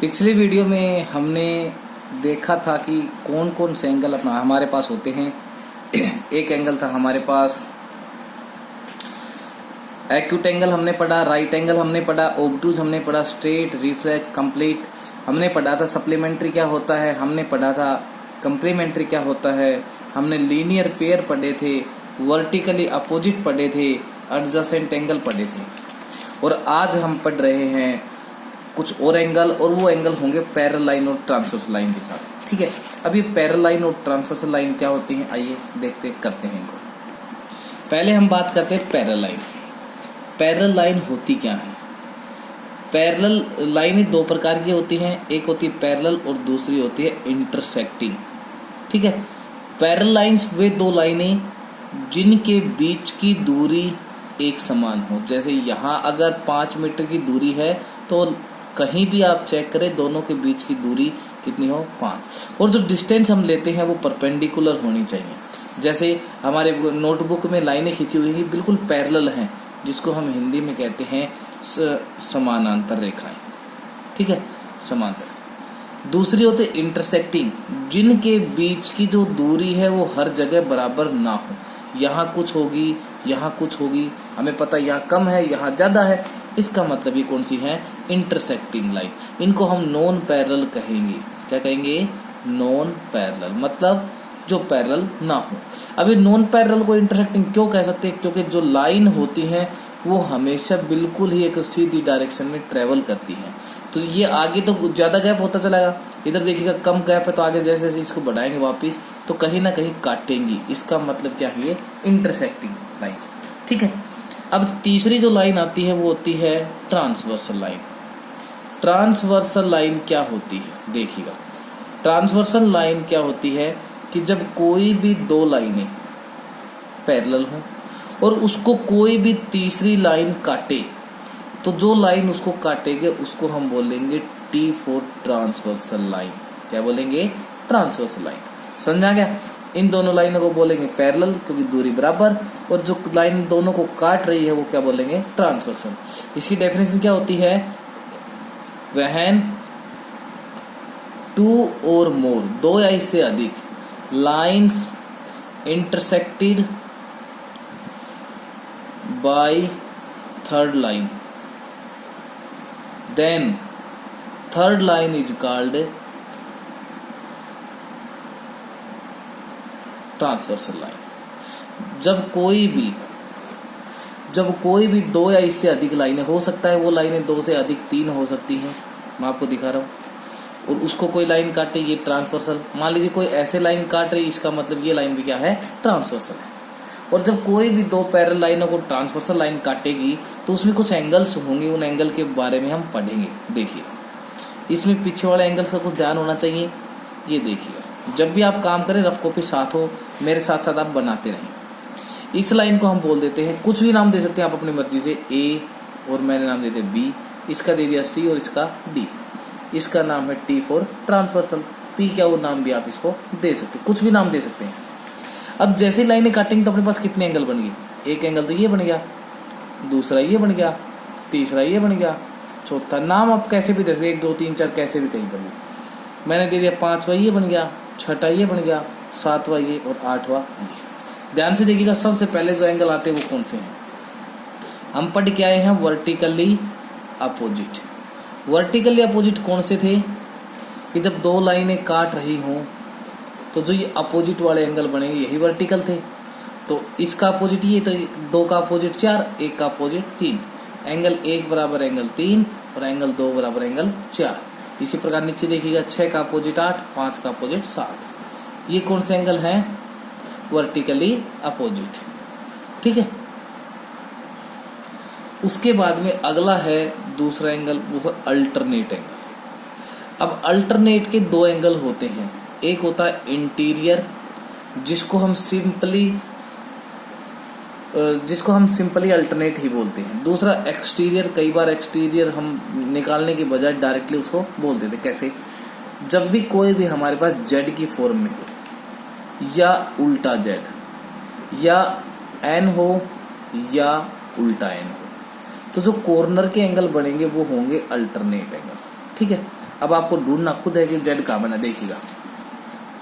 पिछले वीडियो में हमने देखा था कि कौन कौन से एंगल अपना हमारे पास होते हैं। एक एंगल था हमारे पास एक्यूट एंगल हमने पढ़ा, राइट एंगल हमने पढ़ा, ओब्टूज हमने पढ़ा, स्ट्रेट, रिफ्लेक्स, कंप्लीट हमने पढ़ा था, सप्लीमेंट्री क्या होता है हमने पढ़ा था, कंप्लीमेंट्री क्या होता है, हमने लीनियर पेयर पढ़े थे, वर्टिकली अपोजिट पढ़े थे, एडजेसेंट एंगल पढ़े थे। और आज हम पढ़ रहे हैं कुछ और एंगल, और वो एंगल होंगे पैरेलल लाइन और ट्रांसवर्सल लाइन के साथ। ठीक है, अब ये पैरेलल लाइन और ट्रांसवर्सल लाइन क्या होती हैं, आइए देखते करते हैं इनको। पहले हम बात करते हैं पैरेलल लाइन। पैरेलल लाइन होती क्या है? पैरेलल लाइनें दो प्रकार की होती हैं, एक होती है पैरेलल और दूसरी होती है इंटरसेक्टिंग। ठीक है, पैरेलल लाइंस वे दो लाइनें जिनके बीच की दूरी एक समान हो। जैसे यहाँ अगर 5 मीटर की दूरी है तो कहीं भी आप चेक करें दोनों के बीच की दूरी कितनी हो, 5। और जो डिस्टेंस हम लेते हैं वो परपेंडिकुलर होनी चाहिए। जैसे हमारे नोटबुक में लाइनें खींची हुई हैं बिल्कुल पैरेलल हैं, जिसको हम हिंदी में कहते हैं समानांतर रेखाएं। ठीक है, समांतर। दूसरी होती है इंटरसेक्टिंग, जिनके बीच की जो दूरी है वो हर जगह बराबर ना हो। यहाँ कुछ होगी, यहाँ कुछ होगी, हमें पता यहाँ कम है यहाँ ज्यादा है, इसका मतलब ये कौन सी है, इंटरसेक्टिंग लाइन। इनको हम नॉन पैरेलल कहेंगे। क्या कहेंगे? नॉन पैरेलल, मतलब जो पैरेलल ना हो। अभी नॉन पैरेलल को इंटरसेक्टिंग क्यों कह सकते हैं? क्योंकि जो लाइन होती है वो हमेशा बिल्कुल ही एक सीधी डायरेक्शन में ट्रेवल करती है। तो ये आगे तो ज्यादा गैप होता चलेगा, इधर देखिएगा कम गैप है, तो आगे जैसे जैसे इसको बढ़ाएंगे वापिस तो कहीं ना कहीं काटेंगी। इसका मतलब क्या है, ये इंटरसेक्टिंग लाइन। ठीक है, अब तीसरी जो लाइन आती है वो होती है ट्रांसवर्सल लाइन। ट्रांसवर्सल लाइन क्या होती है देखिएगा। ट्रांसवर्सल लाइन क्या होती है कि जब कोई भी दो लाइनें पैरेलल हो और उसको कोई भी तीसरी लाइन काटे, तो जो लाइन उसको काटेगे उसको हम बोलेंगे टी फॉर ट्रांसवर्सल लाइन। क्या बोलेंगे? Transversal line. समझा गया? इन दोनों लाइनों को बोलेंगे पैरेलल क्योंकि दूरी बराबर, और जो लाइन दोनों को काट रही है वो क्या बोलेंगे? ट्रांसवर्सल। इसकी डेफिनेशन क्या होती है? व्हेन टू और मोर, दो या इससे अधिक lines intersected by third line, then third line is called transversal line. जब कोई भी दो या इससे अधिक लाइनें, हो सकता है वो लाइनें 2 से अधिक 3 हो सकती हैं, मैं आपको दिखा रहा हूँ, और उसको कोई लाइन काटे, ये ट्रांसवर्सल। मान लीजिए कोई ऐसे लाइन काट रही, इसका मतलब ये लाइन भी क्या है? ट्रांसवर्सल है। और जब कोई भी दो पैरेलल लाइनों को ट्रांसवर्सल लाइन काटेगी तो उसमें कुछ एंगल्स होंगे, उन एंगल के बारे में हम पढ़ेंगे। देखिए, इसमें पीछे वाले एंगल्स का कुछ ध्यान होना चाहिए। ये देखिए, जब भी आप काम करें रफ कॉपी साथ हो, मेरे साथ साथ आप बनाते रहें। इस लाइन को हम बोल देते हैं, कुछ भी नाम दे सकते हैं आप अपनी मर्जी से, ए और मैंने नाम देते बी, इसका दे दिया सी और इसका डी। इसका नाम है टी फॉर ट्रांसवर्सल। पी क्या वो नाम भी आप इसको दे सकते हैं, कुछ भी नाम दे सकते हैं। अब जैसे लाइनें काटेंगे तो अपने पास कितने एंगल बन गए? एक एंगल तो ये बन गया, दूसरा ये बन गया, तीसरा ये बन गया, चौथा नाम आप कैसे भी दे सकते, 1 2 3 4 कैसे भी कहीं पर भी। मैंने दे दिया 5वां ये बन गया, 6ठा ये बन गया, 7वां ये और 8वां ये। ध्यान से देखिएगा, सबसे पहले जो एंगल आते हैं वो कौन से हैं? हम पढ़ के आए हैं वर्टिकली अपोजिट। वर्टिकली अपोजिट कौन से थे? कि जब दो लाइनें काट रही हों तो जो ये अपोजिट वाले एंगल बनेंगे यही वर्टिकल थे। तो इसका अपोजिट ये, तो 2 का अपोजिट 4, 1 का अपोजिट 3। एंगल 1 बराबर एंगल 3 और एंगल 2 बराबर एंगल 4। इसी प्रकार नीचे देखिएगा, 6 का अपोजिट 8, 5 का अपोजिट 7। ये कौन से एंगल हैं? Vertically opposite. ठीक है, उसके बाद में अगला है दूसरा एंगल, वो है अल्टरनेट एंगल। अब अल्टरनेट के 2 एंगल होते हैं, एक होता है इंटीरियर, जिसको हम सिंपली अल्टरनेट ही बोलते हैं। दूसरा एक्सटीरियर। कई बार एक्सटीरियर हम निकालने के बजाय डायरेक्टली उसको बोल देते। कैसे? जब भी कोई भी हमारे पास जेड की फॉर्म में हो, या उल्टा जेड, या एन हो, या उल्टा एन हो, तो जो कॉर्नर के एंगल बनेंगे वो होंगे अल्टरनेट एंगल। ठीक है, अब आपको ढूंढना खुद है कि जेड कहाँ बना। देखिएगा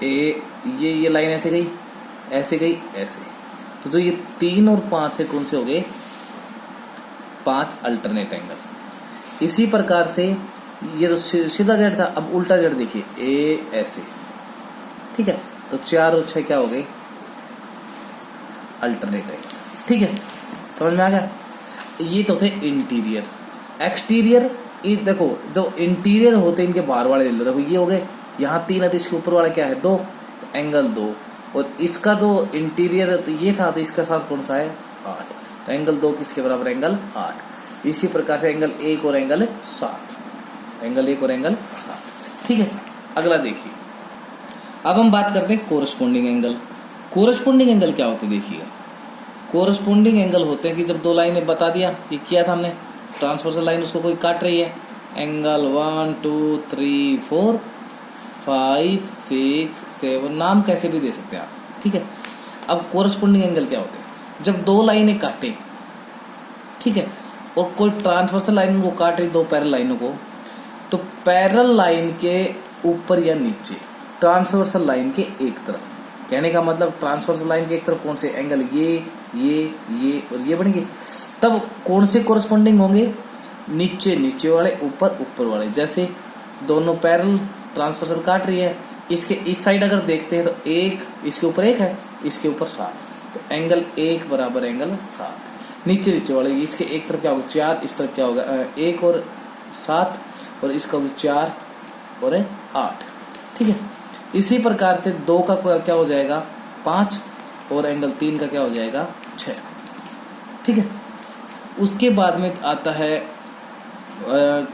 ये लाइन ऐसे गई, ऐसे गई, ऐसे, तो जो ये 3 और 5 से कौन से हो गए? 5 अल्टरनेट एंगल। इसी प्रकार से ये तो सीधा जेड था, अब उल्टा जेड देखिए, ए ऐसे, ठीक है, तो 4 और 6 क्या हो गए? Alternate angle. ठीक है, समझ में आ गया? ये तो थे इंटीरियर। एक्सटीरियर, ये देखो जो इंटीरियर होते हैं इनके बाहर वाले ले लो, देखो ये हो गए, यहाँ 3 है तो इसके ऊपर वाला क्या है? 2, तो एंगल 2, और इसका जो इंटीरियर तो ये था, तो इसका साथ कौन सा है? 8, तो एंगल 2 किसके बराबर? एंगल 8। इसी प्रकार से एंगल 1 और एंगल 7, एंगल 1 और एंगल 7। ठीक है, अगला देखिए। अब हम बात करते हैं कोरस्पोंडिंग एंगल। कोरस्पोंडिंग एंगल क्या होते हैं? देखिए, कोरस्पोंडिंग एंगल होते हैं कि जब 2 लाइनें बता दिया, ये किया था हमने, ट्रांसवर्सल लाइन उसको कोई काट रही है, एंगल 1 2 3 4 5 6 7, नाम कैसे भी दे सकते हैं आप। ठीक है, अब कोरस्पोंडिंग एंगल क्या होते हैं? जब 2 लाइनें काटे, ठीक है, और कोई ट्रांसवर्सल लाइन को काट रही, 2 पैरेलल लाइनों को, तो पैरेलल लाइन के ऊपर या नीचे ट्रांसवर्सल लाइन के एक तरफ, कहने का मतलब ट्रांसवर्सल लाइन के एक तरफ कौन से एंगल? ये और ये बनेंगे, तब कौन से कोरस्पोंडिंग होंगे? नीचे वाले, ऊपर वाले। जैसे दोनों पैरेलल ट्रांसवर्सल काट रही है, इसके इस साइड अगर देखते हैं तो एक इसके ऊपर 1 है, इसके ऊपर 7, तो एंगल 1 बराबर एंगल 7। नीचे वाले, इसके एक तरफ क्या होगा? 4, इस तरफ क्या होगा? 1 और 7, और इसका होगा 4 और 8। ठीक है, इसी प्रकार से 2 का क्या हो जाएगा? 5, और एंगल 3 का क्या हो जाएगा? 6। ठीक है, उसके बाद में आता है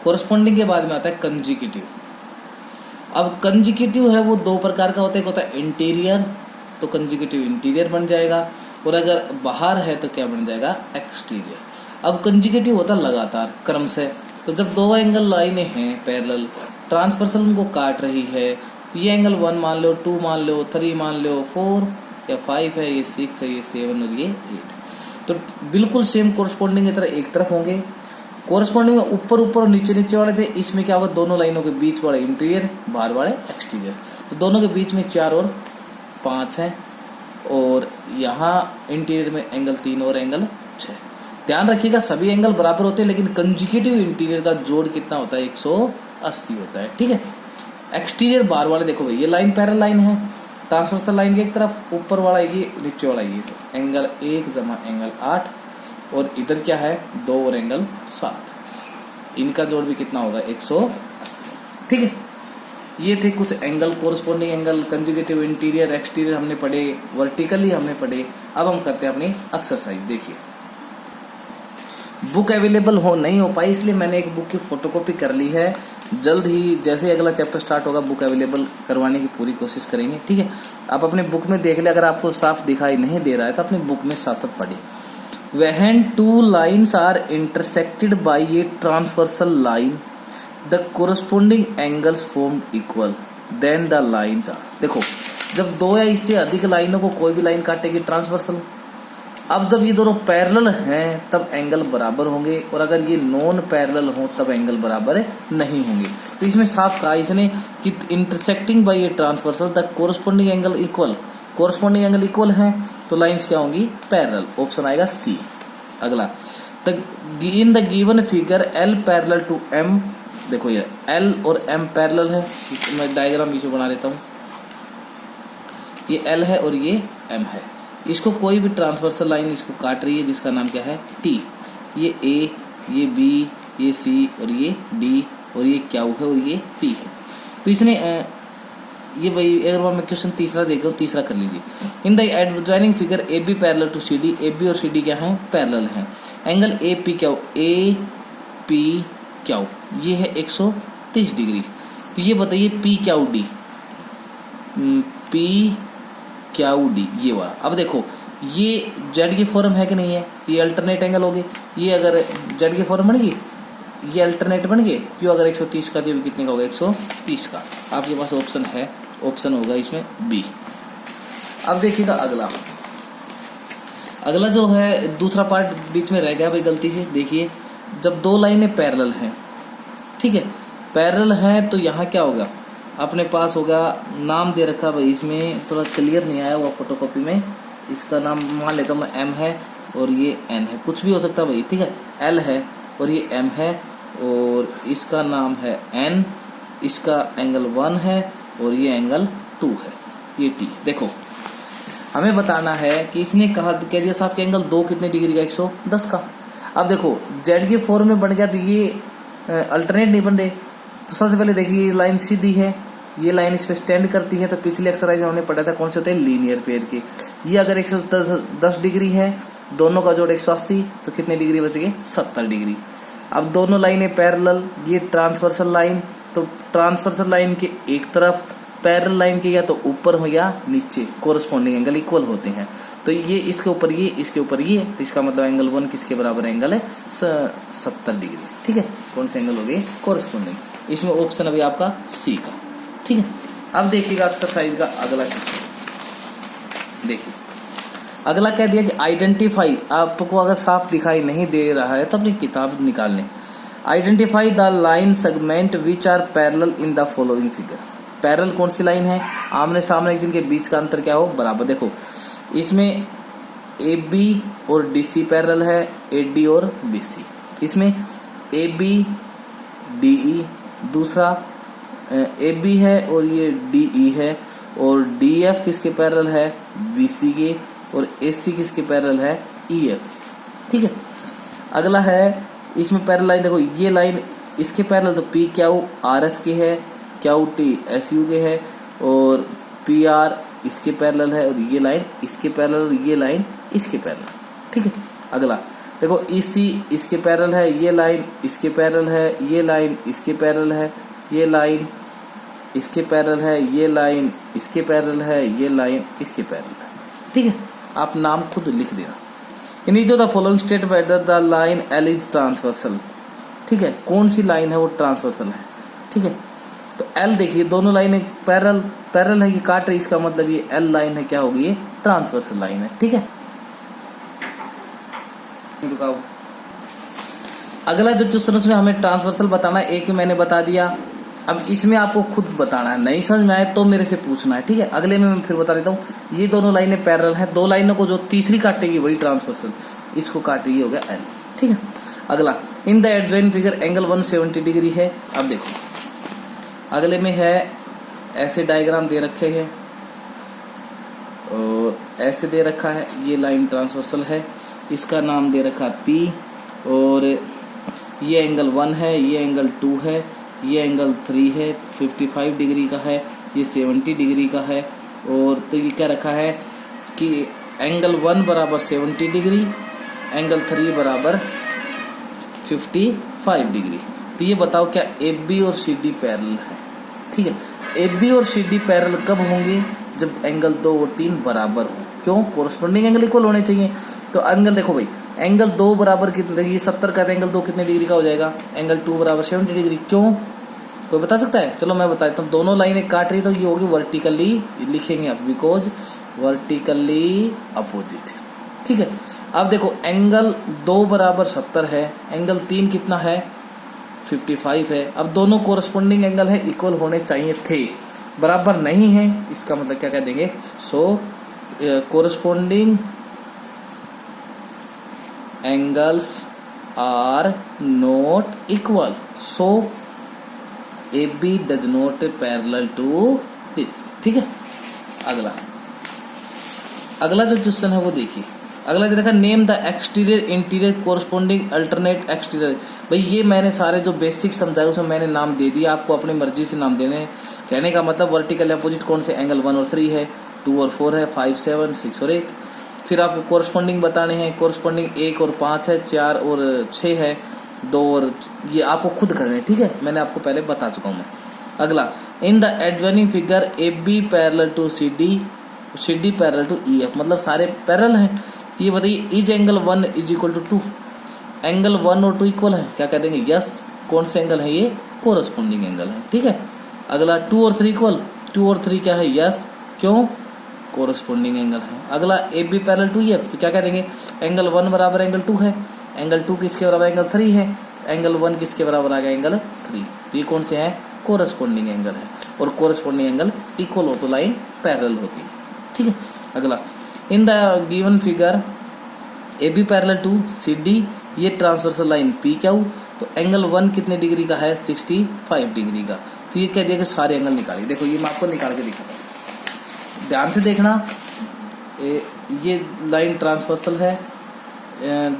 कोरस्पोंडिंग के बाद में आता है कंजिक्यूटिव। अब कंजिक्यूटिव है वो 2 प्रकार का होता है, एक होता है इंटीरियर, तो कंजिक्यूटिव इंटीरियर बन जाएगा, और अगर बाहर है तो क्या बन जाएगा? एक्सटीरियर। अब कंजिक्यूटिव होता है लगातार क्रम से, तो जब 2 एंगल लाइनें हैं पैरेलल, ट्रांसवर्सल उनको काट रही है, तो ये एंगल 1 मान लो, 2 मान लो, 3 मान लो, 4 या 5 है, ये 6 है, ये 7 और ये 8, तो बिल्कुल सेम कोरस्पोंडिंग की तरह एक तरफ होंगे। कोरस्पोंडिंग में ऊपर और नीचे वाले थे, इसमें क्या होगा? दोनों लाइनों के बीच वाले इंटीरियर, बाहर वाले एक्सटीरियर, तो दोनों के बीच में 4 और 5 है, और यहाँ इंटीरियर में एंगल 3 और एंगल 6। ध्यान रखिएगा सभी एंगल बराबर होते हैं, लेकिन कंजिक्यूटिव इंटीरियर का जोड़ कितना होता है? 180 होता है। ठीक है, एक्सटीरियर बाहर वाले, देखो भाई ये लाइन पैरेलल लाइन है, ट्रांसवर्सल लाइन के एक तरफ, ऊपर वाला ये, नीचे वाला ये, तो एंगल 1 जमा एंगल 8, और इधर क्या है? 2 और एंगल 7, इनका जोड़ भी कितना होगा? 180। ठीक है, ये थे कुछ angle, corresponding angle, conjugative, interior, exterior हमने पढ़े, वर्टिकली हमने पढ़े। अब हम करते हैं अपनी एक्सरसाइज। देखिए, बुक अवेलेबल नहीं हो पाई, इसलिए मैंने एक बुक की फोटोकॉपी कर ली है। जल्द ही जैसे अगला चैप्टर स्टार्ट होगा, बुक अवेलेबल करवाने की पूरी कोशिश करेंगे। ठीक है, आप अपने बुक में देख ले, अगर आपको साफ दिखाई नहीं दे रहा है तो अपनी बुक में साथ साथ पढ़िए। When 2 lines are intersected by a transversal line, the corresponding angles formed equal, then the lines are। देखो, जब 2 या इससे अधिक लाइनों को कोई भी लाइन काटेगी ट्रांसवर्सल, अब जब ये दोनों पैरेलल हैं तब एंगल बराबर होंगे, और अगर ये नॉन पैरेलल हो तब एंगल बराबर नहीं होंगे। तो इसमें साफ कहा इसने कि intersecting by a transversal the corresponding angle equal, corresponding angle equal हैं तो लाइंस क्या होंगी? पैरेलल। ऑप्शन आएगा सी। अगला, in the given figure L parallel to M, देखो ये एल और एम पैरेलल है, मैं डायग्राम बीच में बना देता हूँ, ये एल है और ये एम है, इसको कोई भी ट्रांसवर्सल लाइन इसको काट रही है जिसका नाम क्या है? टी। ये ए, ये बी, ये सी और ये डी, और ये क्यू है और ये पी है। तो इसने ये भाई एक बार मैं क्वेश्चन तीसरा देखो, तीसरा कर लीजिए। In the adjoining figure A B parallel to C D, A B और सी डी क्या है? पैरेलल हैं। Angle A P Q, A P Q ये है 130 डिग्री। तो ये बताइए P Q D, P Q D ये वाला। अब देखो ये जेड की फॉर्म है कि नहीं है? ये अल्टरनेट एंगल हो गए, ये अगर जेड की फॉर्म बन गई, ये अल्टरनेट बन गए, क्यों? अगर 130 का दिया कितने का होगा? 130 का। आपके पास ऑप्शन है, ऑप्शन होगा इसमें बी। अब देखिएगा अगला जो है दूसरा पार्ट बीच में रह गया भाई गलती से। देखिए, जब 2 लाइनें पैरेलल हैं, ठीक है, पैरेलल है तो यहाँ क्या होगा, अपने पास होगा, नाम दे रखा भाई, इसमें थोड़ा क्लियर नहीं आया हुआ फोटोकॉपी में, इसका नाम मान लेता हूँ मैं M है और ये N है, कुछ भी हो सकता है भाई, ठीक है। L है और ये M है और इसका नाम है N, इसका एंगल 1 है और ये एंगल 2 है, ये T। देखो हमें बताना है कि इसने कहा, कह दिया साहब के एंगल 2 कितने डिग्री का, 110 का। अब देखो Z के फॉर्म में बन गया तो ये अल्टरनेट नहीं बन रहे, तो सबसे पहले देखिए ये लाइन सीधी है, ये लाइन इस पे स्टैंड करती है, तो पिछले एक्सरसाइज में हमने पढ़ा था कौन से होते हैं, लीनियर पेयर के। ये अगर 110 डिग्री है, दोनों का जोड़ 180, तो कितने डिग्री बच गए, 70 डिग्री। अब दोनों लाइनें पैरेलल, ये ट्रांसवर्सल लाइन, तो ट्रांसवर्सल लाइन के एक तरफ, पैरेलल लाइन के या तो ऊपर हो या नीचे, कोरस्पॉन्डिंग एंगल इक्वल होते हैं। तो ये इसके ऊपर ये, इसके ऊपर ये, तो इसका मतलब एंगल 1 किसके बराबर एंगल है, 70 डिग्री, ठीक है। कौन से एंगल हो गए, कोरस्पॉन्डिंग। इसमें ऑप्शन अभी आपका सी का, ठीक है। अब देखिएगा एक्सरसाइज का अगला क्वेश्चन, देखिए अगला कह दिया कि आइडेंटिफाई, आपको अगर साफ दिखाई नहीं दे रहा है तो अपनी किताब निकाल लें। Identify the line segment which are parallel in the following figure. Parallel कौन सी लाइन है, आमने सामने जिनके बीच का अंतर क्या हो, बराबर। देखो इसमें AB और DC पैरेलल है, AD और BC। इसमें AB DE, दूसरा AB है और ये DE है, और DF किसके पैरेलल है, BC के, और AC किसके पैरेलल है, EF, ठीक है। अगला है इसमें पैरेलल लाइन, देखो ये लाइन इसके पैरेलल, तो PQ RS के है, QT SU के है, और PR इसके पैरेलल है, और ये लाइन इसके पैरेलल, और ये लाइन इसके पैरेलल, ठीक है। अगला देखो EC इसके पैरेलल है, ये लाइन इसके पैरेलल है, ये लाइन इसके पैरेलल है, ये लाइन इसके पैरेलल है, ये लाइन इसके पैरेलल है, ये लाइन इसके पैरेलल है, ठीक है। आप नाम खुद लिख देना। In each of the following state whether the line L is transversal, ठीक है। कौन सी लाइन है वो ट्रांसवर्सल है, ठीक है। तो L देखिए दोनों लाइनें पैरेलल है, ये काट रही, इसका मतलब ये L लाइन है, क्या होगी, ये ट्रांसवर्सल लाइन है, ठीक है। अगला जो क्वेश्चन उसमें हमें ट्रांसवर्सल बताना है, एक मैंने बता दिया, अब इसमें आपको खुद बताना है, नहीं समझ में आए तो मेरे से पूछना है, ठीक है। अगले में मैं फिर बता देता हूँ। ये दोनों लाइनें पैरेलल हैं, दो लाइनों को जो तीसरी काटेगी वही ट्रांसवर्सल, इसको काटेगी, हो गया L, ठीक है। अगला in the adjoint figure angle 170 degree है। अब देखो अगले में है, ऐसे डायग्राम दे रखे हैं और ऐसे दे रखा है, ये लाइन ट्रांसवर्सल है, इसका नाम दे रखा P, और ये एंगल 1 है, ये एंगल 2 है, ये एंगल 3 है, 55 डिग्री का है, ये 70 डिग्री का है, और तो ये क्या रखा है कि एंगल 1 बराबर 70 डिग्री, एंगल 3 बराबर 55 डिग्री। तो ये बताओ क्या AB और CD पैरेलल है, ठीक है। AB और CD पैरेलल कब होंगे, जब एंगल 2 और 3 बराबर हो, क्यों, कोरस्पॉन्डिंग एंगल इक्वल होने चाहिए। तो एंगल देखो भाई, एंगल 2 बराबर कितने, ये 70 का, एंगल 2 कितने डिग्री का हो जाएगा, एंगल 2 बराबर 70 डिग्री, क्यों, कोई बता सकता है, चलो मैं बता देता हूँ। दोनों लाइनें काट रही तो ये होगी वर्टिकली, लिखेंगे आप, बिकॉज वर्टिकली अपोजिट, ठीक है। अब देखो एंगल 2 बराबर 70 है, एंगल 3 कितना है, 55 है। अब दोनों कोरस्पॉन्डिंग एंगल है, इक्वल होने चाहिए थे, बराबर नहीं है, इसका मतलब क्या कह देंगे, so corresponding angles are not equal, so AB does not parallel to BC, ठीक है। अगला जो क्वेश्चन है वो देखिए, अगला दे रखा name the exterior interior corresponding alternate exterior. भाई ये मैंने सारे जो बेसिक समझाए उसमें मैंने नाम दे दिया, आपको अपनी मर्जी से नाम देने हैं। कहने का मतलब वर्टिकल अपोजिट कौन से, एंगल 1 और 3 है, 2 और 4 है, 5, 7, 6 और 8। फिर आपको कोरस्पॉन्डिंग बताने हैं, कोरस्पॉन्डिंग 1 और 5 है, 4 और 6 है, 2 और ये आपको खुद करने हैं, ठीक है, मैंने आपको पहले बता चुका हूँ मैं। अगला in the adjoining figure AB parallel to CD parallel to EF, मतलब सारे पैरेलल हैं। ये बताइए is angle 1 is equal to 2, angle 1 और 2 इक्वल है, क्या कह देंगे, यस। कौन से एंगल है, ये कोरस्पॉन्डिंग एंगल है, ठीक है। अगला 2 और 3 इक्वल, 2 और 3 क्या है, यस, क्यों, कोरस्पॉन्डिंग एंगल है। अगला AB पैरेलल टू EF, तो क्या कह देंगे, एंगल 1 बराबर एंगल 2 है, एंगल 2 किसके बराबर, एंगल 3 है, एंगल 1 किसके बराबर आ गया, एंगल 3। तो ये कौन से है, कोरस्पॉन्डिंग एंगल है, और कोरस्पॉन्डिंग एंगल इक्वल हो तो लाइन पैरेलल होती है। ठीक है, अगला, in the given figure A B parallel to C D, ये ट्रांसवर्सल लाइन पी क्यू, तो एंगल 1 कितने डिग्री का है, 65 डिग्री का। तो ये कह दिया कि सारे एंगल निकालिए। देखो ये मैं आपको निकाल के दिखाता हूँ, ध्यान से देखना। ये लाइन ट्रांसवर्सल है,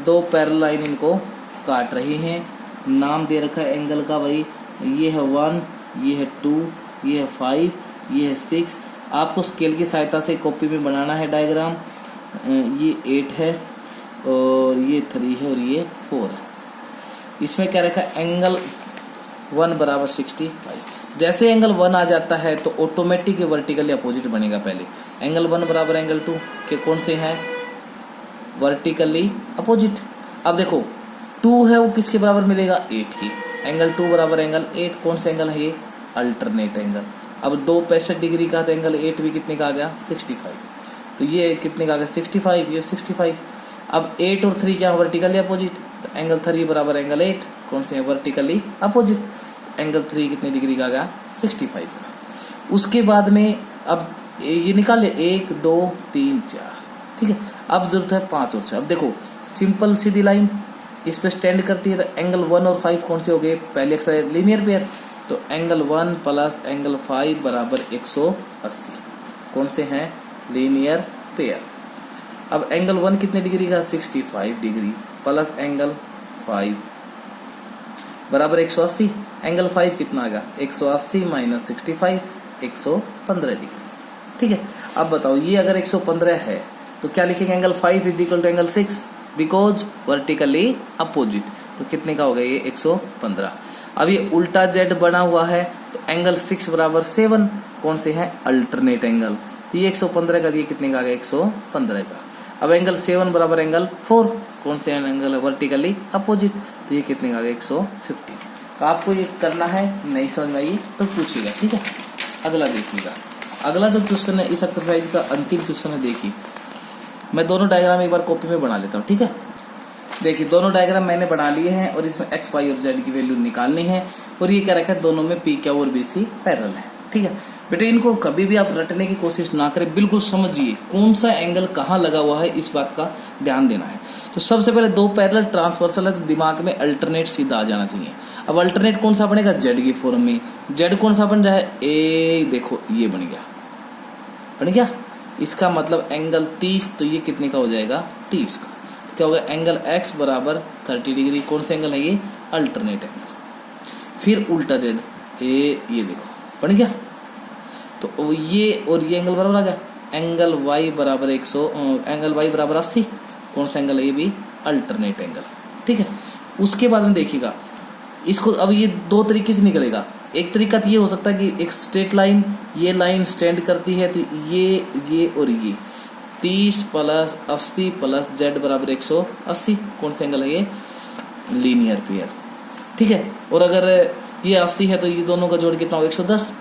दो पैरेलल लाइन इनको काट रही हैं, नाम दे रखा है एंगल का भाई, ये है 1, ये है 2, ये है 5, ये है 6। आपको स्केल की सहायता से कॉपी में बनाना है डायग्राम। ये 8 है और ये 3 है और ये 4 है। इसमें क्या रखा है, एंगल 1 बराबर 65। जैसे एंगल 1 आ जाता है तो ऑटोमेटिक वर्टिकली अपोजिट बनेगा। पहले एंगल 1 बराबर एंगल 2 के कौन से हैं, वर्टिकली अपोजिट। अब देखो 2 है वो किसके बराबर मिलेगा, 8 की। एंगल 2 बराबर एंगल 8, कौन सा एंगल है ये, अल्टरनेट एंगल। अब 2 65 डिग्री का, तो एंगल 8 भी कितने का आ गया, 65। तो ये कितने का आ गया, 65, ये 65। अब 8 और 3 क्या वर्टिकली अपोजिट, तो एंगल 3 बराबर एंगल 8, कौन से है, वर्टिकली अपोजिट। एंगल 3 कितने डिग्री का आ गया, 65 का। उसके बाद में अब ये निकाले 1 2 3 4, ठीक है। अब जरूरत है 5 और 6। अब देखो सिंपल सीधी लाइन इस पे स्टैंड करती है, तो एंगल 1 और 5 कौन से हो गए, पहले एक्सरसाइज लीनियर पेयर, तो एंगल 1 प्लस एंगल 5 बराबर 180, कौन से हैं, लीनियर पेयर। अब एंगल 1 कितने डिग्री का, 65 डिग्री, प्लस एंगल 5 बराबर 180, एंगल 5 कितना आ गया, 180 माइनस 65, 115 डिग्री। ठीक है, अब बताओ ये अगर 115 है तो क्या लिखेंगे, angle 5 is equal to angle 6, because vertically opposite. तो कितने का हो गया ये, 115। अब ये उल्टा जेड बना हुआ है, तो एंगल 6 बराबर 7, कौन से है, अल्टरनेट एंगल। तो ये 115 का, ये कितने का आ गया, 115 का। अब एंगल 7 बराबर एंगल 4, कौन से एंगल है, वर्टिकली अपोजिट। तो ये कितने का आ गया, 150। तो आपको ये करना है, नहीं समझ में आई तो पूछिएगा, ठीक है। अगला देखिएगा, अगला जो क्वेश्चन है इस एक्सरसाइज का अंतिम क्वेश्चन है। देखिए मैं दोनों डायग्राम एक बार कॉपी में बना लेता हूँ, ठीक है। देखिए दोनों डायग्राम मैंने बना लिए हैं और इसमें एक्स वाई और जेड की वैल्यू निकालनी है, और ये क्या रखा है, दोनों में पी क्यू और बी सी पैरेलल है, ठीक है। बेटे इनको कभी भी आप रटने की कोशिश ना करें, बिल्कुल समझिए कौन सा एंगल कहाँ लगा हुआ है, इस बात का ध्यान देना है। तो सबसे पहले दो पैरेलल ट्रांसवर्सल है, तो दिमाग में अल्टरनेट सीधा आ जाना चाहिए। अब अल्टरनेट कौन सा बनेगा, जेड की फॉर्म में। जेड कौन सा बन रहा है, ए, देखो ये बन गया, बन गया। इसका मतलब एंगल 30, तो ये कितने का हो जाएगा, 30 का। क्या होगा, एंगल एक्स बराबर 30 डिग्री, कौन सा एंगल है ये, अल्टरनेट एंगल। फिर उल्टा जेड, ए, ये देखो बन गया। तो ये और ये एंगल बराबर आ गया, एंगल वाई बराबर 100, एंगल वाई बराबर 80, कौन सा एंगल है, ये भी अल्टरनेट एंगल, ठीक है। उसके बाद में देखिएगा इसको, अब ये दो तरीके से निकलेगा। एक तरीका तो ये हो सकता है कि एक स्ट्रेट लाइन, ये लाइन स्टैंड करती है, तो ये और ये 30 प्लस 80 प्लस जेड बराबर 180, कौन सा एंगल है, ये लीनियर पेयर, ठीक है। और अगर ये 80 है तो ये दोनों का जोड़ कितना हो, 110,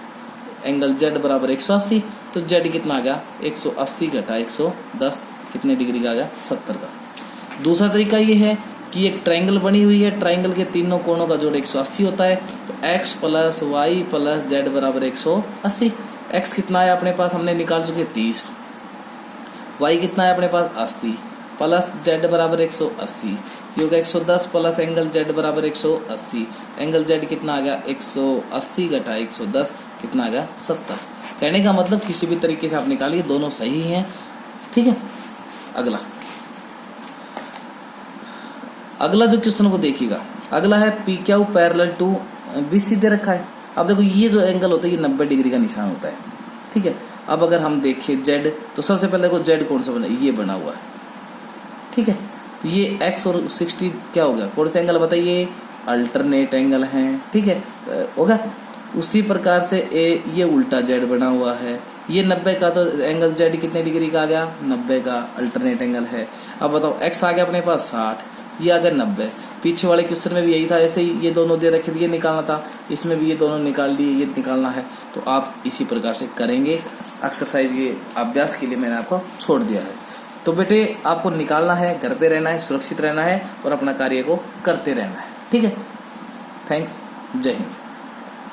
एंगल जेड बराबर 180, तो जेड कितना आ गया, 180 घटा 110, कितने डिग्री का आ गया, 70 का। दूसरा तरीका ये है कि एक ट्रायंगल बनी हुई है, ट्रायंगल के तीनों कोणों का जोड़ 180 होता है, तो x plus Y plus Z बराबर 180। x कितना है अपने पास, हमने निकाल चुके 30, y कितना है अपने पास 80, प्लस जेड बराबर 180, ये होगा 110 प्लस एंगल जेड बराबर 180, एंगल जेड कितना आ गया, 180 घटा 110, कितना आ गया, 70। कहने का मतलब किसी भी तरीके से आप निकालिए, दोनों सही हैं, ठीक है। अगला जो क्वेश्चन को देखिएगा, अगला है P Q parallel to B C दे रखा है। अब देखो ये जो एंगल होता है ये 90 डिग्री का निशान होता है, ठीक है। अब अगर हम देखें जेड, तो सबसे पहले देखो जेड कौन सा बना, ये बना हुआ है, ठीक है। तो ये एक्स और 60 क्या हो गया, कौन सा एंगल बताइए, अल्टरनेट एंगल है, ठीक है, होगा। उसी प्रकार से ये उल्टा जेड बना हुआ है, ये 90 का, तो एंगल जेड कितने डिग्री का आ गया, 90 का, अल्टरनेट एंगल है। अब बताओ एक्स आ गया अपने पास 60, ये आ गया 90। पीछे वाले क्वेश्चन में भी यही था, ऐसे ही ये दोनों दे रखे थे, ये निकालना था, इसमें भी ये दोनों निकाल लिए, ये निकालना है। तो आप इसी प्रकार से करेंगे। एक्सरसाइज ये अभ्यास के लिए मैंने आपको छोड़ दिया है। तो बेटे आपको निकालना है, घर पे रहना है, सुरक्षित रहना है और अपना कार्य को करते रहना है, ठीक है। थैंक्स, जय हिंद।